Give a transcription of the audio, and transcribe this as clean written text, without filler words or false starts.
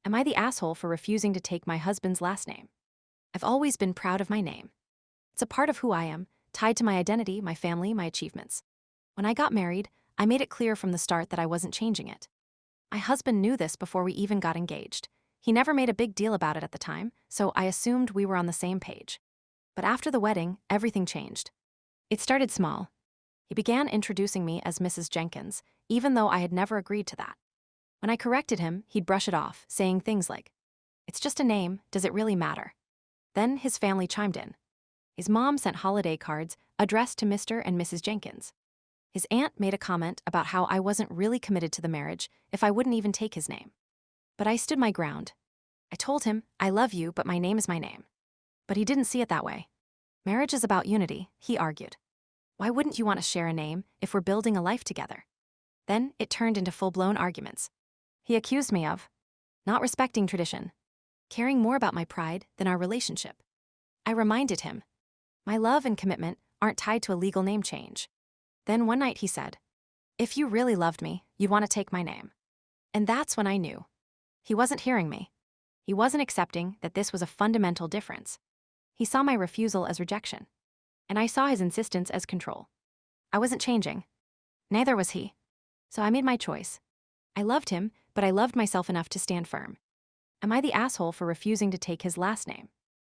Am I the asshole for refusing to take my husband's last name? I've always been proud of my name. It's a part of who I am, tied to my identity, my family, my achievements. When I got married, I made it clear from the start that I wasn't changing it. My husband knew this before we even got engaged. He never made a big deal about it at the time, so I assumed we were on the same page. But after the wedding, everything changed. It started small. He began introducing me as Mrs. Jenkins, even though I had never agreed to that. When I corrected him, he'd brush it off, saying things like, "It's just a name, does it really matter?" Then his family chimed in. His mom sent holiday cards addressed to Mr. and Mrs. Jenkins. His aunt made a comment about how I wasn't really committed to the marriage if I wouldn't even take his name. But I stood my ground. I told him, "I love you, but my name is my name." But he didn't see it that way. Marriage is about unity, he argued. Why wouldn't you want to share a name if we're building a life together? Then it turned into full-blown arguments. He accused me of not respecting tradition, caring more about my pride than our relationship. I reminded him, my love and commitment aren't tied to a legal name change. Then one night he said, "If you really loved me, you'd want to take my name." And that's when I knew. He wasn't hearing me. He wasn't accepting that this was a fundamental difference. He saw my refusal as rejection, and I saw his insistence as control. I wasn't changing. Neither was he. So I made my choice. I loved him, but I loved myself enough to stand firm. Am I the asshole for refusing to take his last name?